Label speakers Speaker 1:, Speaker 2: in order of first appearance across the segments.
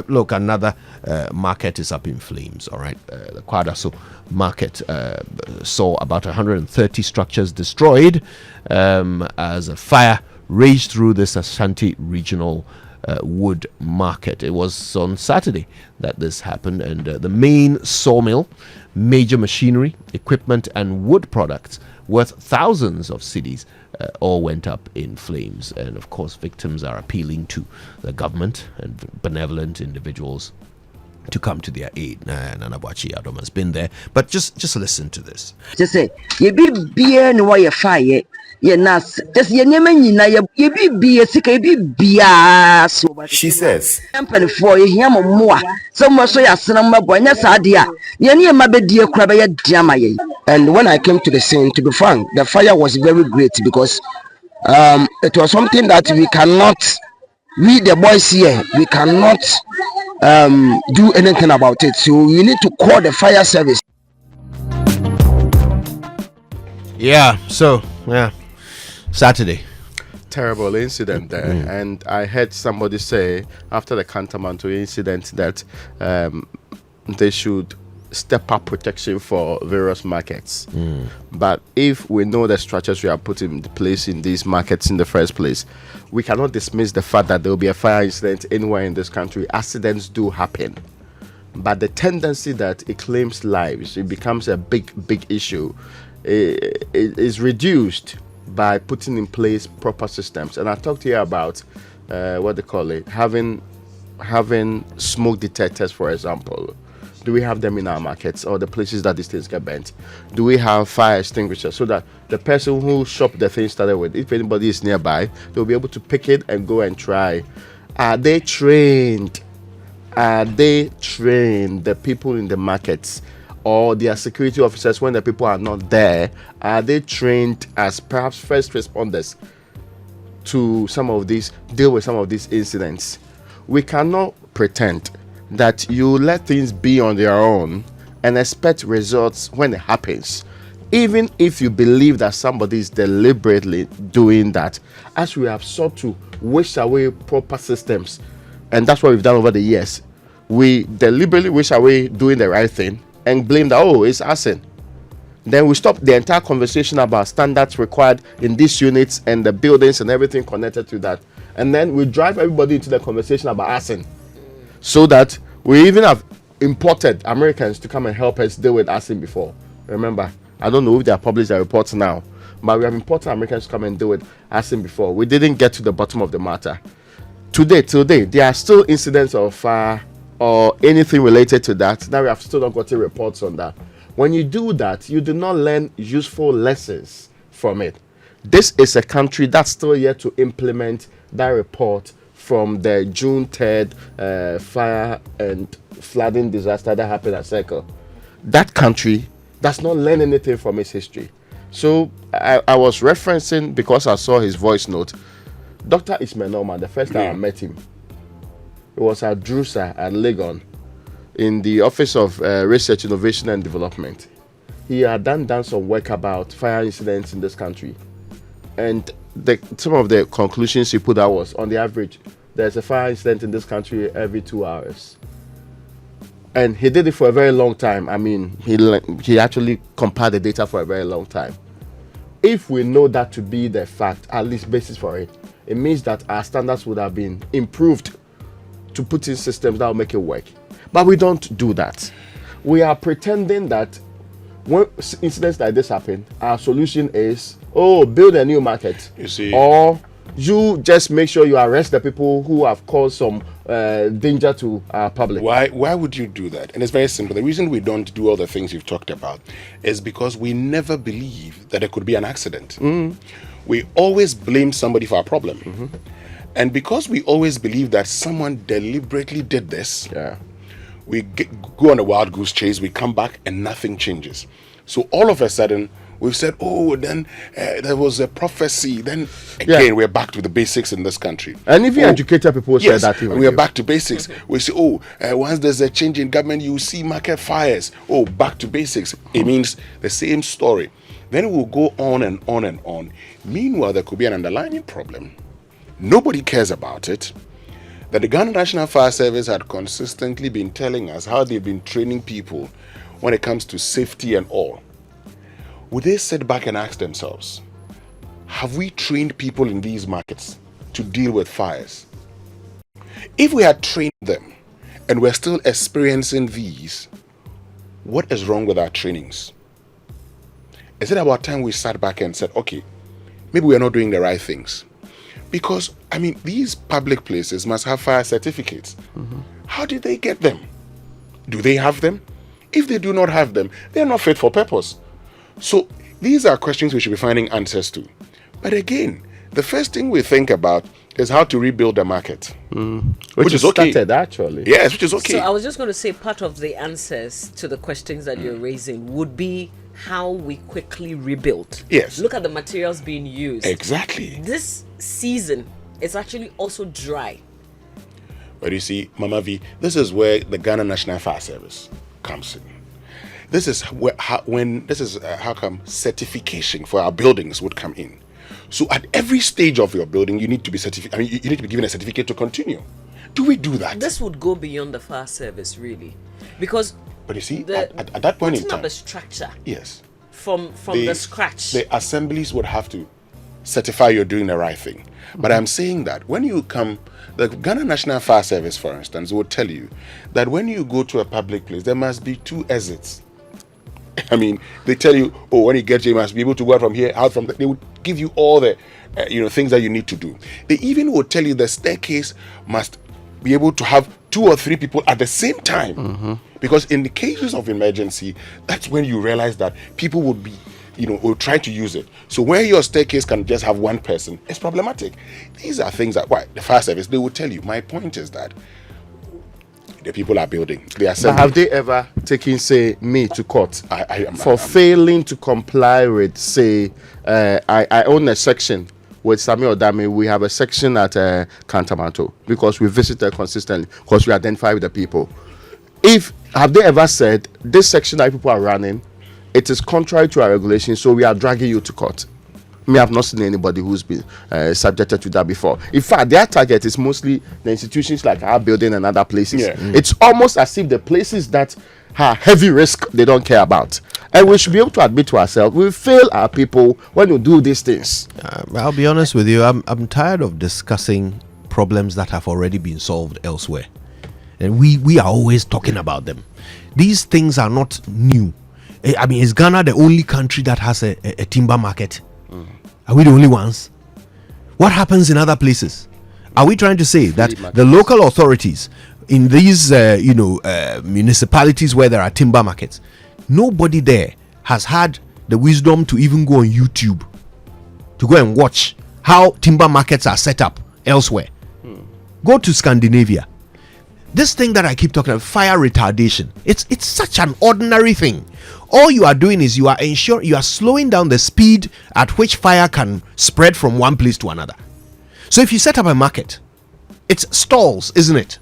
Speaker 1: Look, another market is up in flames, all right? The Kwadaso market saw about 130 structures destroyed as a fire raged through this Ashanti regional wood market. It was on Saturday that this happened, and the main sawmill, major machinery, equipment, and wood products worth thousands of cedis all went up in flames. And of course, victims are appealing to the government and benevolent individuals to come to their aid. Nana Boakye Adom has been there, but just listen to this.
Speaker 2: Just say, you be beer no why you fire. Ye nas just ye never ye be beer sick be beer so.
Speaker 3: She says,
Speaker 2: "Company for you more. Somewhere so ya cinema boy na sadia. Ye near my bed dear crab ya jamaye."
Speaker 4: And when I came to the scene, to be frank, the fire was very great because it was something that we the boys here, we cannot do anything about it. So we need to call the fire service.
Speaker 1: Saturday.
Speaker 3: terrible incident there. And I heard somebody say after the Kantamanto incident that they should step up protection for various markets. But if we know the structures we are putting in place in these markets in the first place, we cannot dismiss the fact that there will be a fire incident anywhere in this country. Accidents do happen. But the tendency that it claims lives, it becomes a big issue, it is reduced by putting in place proper systems. And I talked here about what they call it, having smoke detectors, for example. Do we have them in our markets or the places that these things get burnt? Do we have fire extinguishers so that the person who shopped the thing started with, if anybody is nearby, they'll be able to pick it and go and try? Are they trained? Are they trained, the people in the markets or their security officers when the people are not there? Are they trained as perhaps first responders to deal with some of these incidents? We cannot pretend that you let things be on their own and expect results when it happens. Even if you believe that somebody is deliberately doing that, as we have sought to wish away proper systems, and that's what we've done over the years, we deliberately wish away doing the right thing and blame that, it's arson. Then we stop the entire conversation about standards required in these units and the buildings and everything connected to that. And then we drive everybody into the conversation about arson. So that we even have imported Americans to come and help us deal with arson before. Remember, I don't know if they have published their reports now, but we have imported Americans to come and deal with arson before. We didn't get to the bottom of the matter. Till today, there are still incidents of fire or anything related to that. Now we have still not gotten reports on that. When you do that, you do not learn useful lessons from it. This is a country that's still yet to implement that report from the June 3rd fire and flooding disaster that happened at Circle. That country does not learn anything from its history. So I was referencing, because I saw his voice note, Dr. Ismail Norman, the first time I met him, it was at Drusa at Legon in the Office of Research, Innovation and Development. He had done some work about fire incidents in this country. And some of the conclusions he put out was, on the average, there's a fire incident in this country every 2 hours. And he did it for a very long time. I mean, he actually compiled the data for a very long time. If we know that to be the fact, at least basis for it, it means that our standards would have been improved to put in systems that will make it work. But we don't do that. We are pretending that when incidents like this happen, our solution is, build a new market.
Speaker 5: You see,
Speaker 3: or you just make sure you arrest the people who have caused some danger to our public.
Speaker 5: Why would you do that? And it's very simple. The reason we don't do all the things you've talked about is because we never believe that there could be an accident. We always blame somebody for our problem. And because we always believe that someone deliberately did this, we go on a wild goose chase, we come back and nothing changes. So all of a sudden, we've said, then there was a prophecy. Then again, we're back to the basics in this country.
Speaker 3: And even educated people say that.
Speaker 5: We are back to basics. We say, once there's a change in government, you see market fires. Back to basics. It means the same story. Then we'll go on and on and on. Meanwhile, there could be an underlying problem. Nobody cares about it. that the Ghana National Fire Service had consistently been telling us how they've been training people when it comes to safety and all, would they sit back and ask themselves, have we trained people in these markets to deal with fires? If we had trained them and we're still experiencing these, what is wrong with our trainings? Is it about time we sat back and said, okay, maybe we're not doing the right things? Because, I mean, these public places must have fire certificates. How did they get them? Do they have them? If they do not have them, they're not fit for purpose. So these are questions we should be finding answers to. But again, the first thing we think about is how to rebuild the market. Which is okay.
Speaker 3: Started, actually.
Speaker 5: Yes, which is okay.
Speaker 6: So I was just going to say part of the answers to the questions that you're raising would be how we quickly rebuild.
Speaker 5: Yes.
Speaker 6: Look at the materials being used.
Speaker 5: Exactly.
Speaker 6: This season is actually also dry.
Speaker 5: But you see, Mama V, this is where the Ghana National Fire Service comes in. This is where how come certification for our buildings would come in. So at every stage of your building, you need to be certified. I mean, you need to be given a certificate to continue. Do we do that?
Speaker 6: This would go beyond the fire service, really, because.
Speaker 5: But you see, at that point in time,
Speaker 6: the structure.
Speaker 5: Yes.
Speaker 6: From the scratch.
Speaker 5: The assemblies would have to certify you're doing the right thing. But I'm saying that when you come, the Ghana National Fire Service, for instance, will tell you that when you go to a public place, there must be 2 exits. I mean, they tell you, oh, when you get here, you must be able to go out from here, out from there. They would give you all the, things that you need to do. They even would tell you the staircase must be able to have 2 or 3 people at the same time. Because in the cases of emergency, that's when you realize that people would be, will try to use it. So where your staircase can just have 1 person, it's problematic. These are things that, the fire service, they will tell you. My point is that the people are building. They are
Speaker 3: But have they ever taken, say, me to court for failing to comply with, say, I own a section with Sami Odame. We have a section at Kantamanto because we visited consistently because we identify with the people. Have they ever said this section that people are running, it is contrary to our regulations, so we are dragging you to court? Me, have not seen anybody who's been subjected to that before. In fact, their target is mostly the institutions like our building and other places. It's almost as if the places that have heavy risk, they don't care about. And we should be able to admit to ourselves, we fail our people when we do these things.
Speaker 1: I'll be honest with you, I'm tired of discussing problems that have already been solved elsewhere. And we are always talking about them. These things are not new. I mean, is Ghana the only country that has a timber market? Are we the only ones? What happens in other places? Are we trying to say that the local authorities in these municipalities where there are timber markets, nobody there has had the wisdom to even go on YouTube to go and watch how timber markets are set up elsewhere? Go to Scandinavia. This thing that I keep talking about, fire retardation, it's such an ordinary thing. All you are doing is you are slowing down the speed at which fire can spread from one place to another. So if you set up a market, it's stalls, isn't it?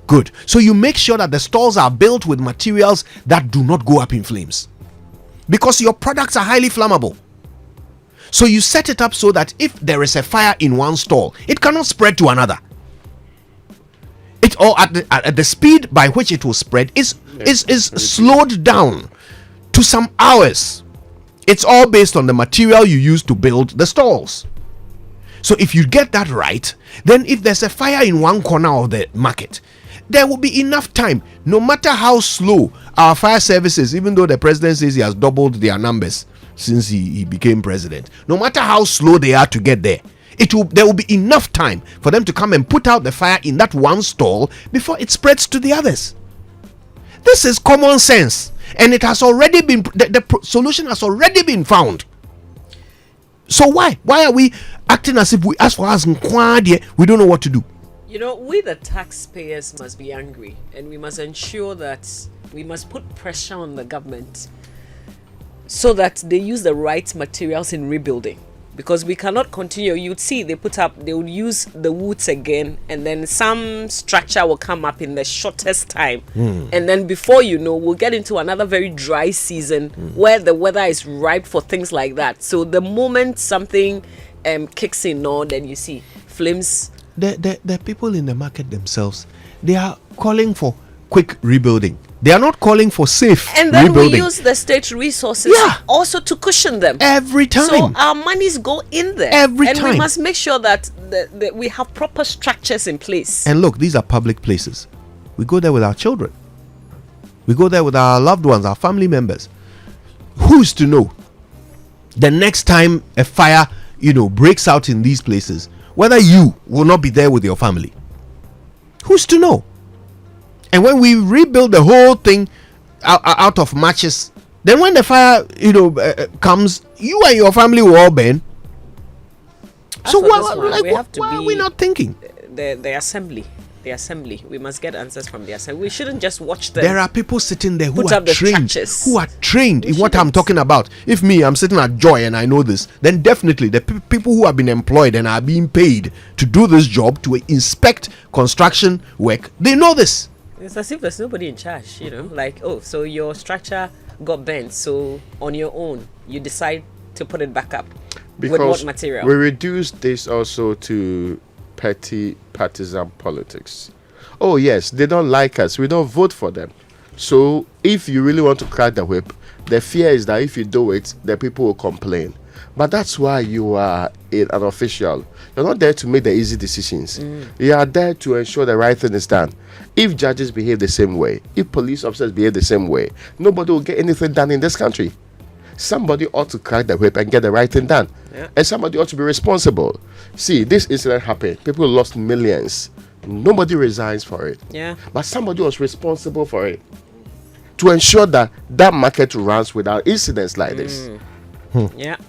Speaker 1: Good. So you make sure that the stalls are built with materials that do not go up in flames, because your products are highly flammable. So you set it up so that if there is a fire in one stall, it cannot spread to another. Or at the speed by which it will spread is slowed down to some hours. It's all based on the material you use to build the stalls. So if you get that right, then if there's a fire in one corner of the market, there will be enough time, no matter how slow our fire services, even though the president says he has doubled their numbers since he became president, no matter how slow they are to get there, there will be enough time for them to come and put out the fire in that one stall before it spreads to the others. This is common sense, and it has already been the solution has already been found. So why are we acting as if we ask for us we don't know what to do?
Speaker 6: We the taxpayers must be angry, and we must ensure that we must put pressure on the government so that they use the right materials in rebuilding. Because we cannot continue. You'd see they will use the woods again, and then some structure will come up in the shortest time. And then before you know, we'll get into another very dry season where the weather is ripe for things like that. So the moment something kicks in, then you see flames
Speaker 1: the people in the market themselves, they are calling for quick rebuilding. They are not calling for safe
Speaker 6: And then
Speaker 1: rebuilding.
Speaker 6: we use the state resources
Speaker 1: Yeah.
Speaker 6: also to cushion them.
Speaker 1: Every time.
Speaker 6: So our monies go in there.
Speaker 1: Every
Speaker 6: and
Speaker 1: time.
Speaker 6: we must make sure that we have proper structures in place.
Speaker 1: And look, these are public places. We go there with our children. We go there with our loved ones, our family members. Who's to know the next time a fire, breaks out in these places, whether you will not be there with your family? Who's to know? And when we rebuild the whole thing out of matches, then when the fire, comes, you and your family will all burn.
Speaker 6: As
Speaker 1: So
Speaker 6: for this one, we have to
Speaker 1: why are
Speaker 6: be-
Speaker 1: we not thinking?
Speaker 6: The assembly. We must get answers from the assembly. We shouldn't just watch them.
Speaker 1: There are people sitting there who
Speaker 6: Put
Speaker 1: are
Speaker 6: up the
Speaker 1: trained,
Speaker 6: structures.
Speaker 1: who are trained
Speaker 6: We
Speaker 1: in what I'm
Speaker 6: shouldn't.
Speaker 1: talking about. If me, I'm sitting at Joy and I know this, then definitely the people who have been employed and are being paid to do this job, to inspect construction work, they know this.
Speaker 6: It's as if there's nobody in charge, like, oh, so your structure got bent, so on your own you decide to put it back up. With what
Speaker 3: Because
Speaker 6: material?
Speaker 3: we reduce this also to petty partisan politics. Oh yes, they don't like us, we don't vote for them. So if you really want to crack the whip, the fear is that if you do it, the people will complain. But that's why you are an official. You're not there to make the easy decisions. You are there to ensure the right thing is done. If judges behave the same way, if police officers behave the same way, nobody will get anything done in this country. Somebody ought to crack the whip and get the right thing done.
Speaker 6: Yeah.
Speaker 3: And somebody ought to be responsible. See, this incident happened. People lost millions. Nobody resigns for it.
Speaker 6: Yeah.
Speaker 3: But somebody was responsible for it to ensure that that market runs without incidents like this.
Speaker 6: Yeah.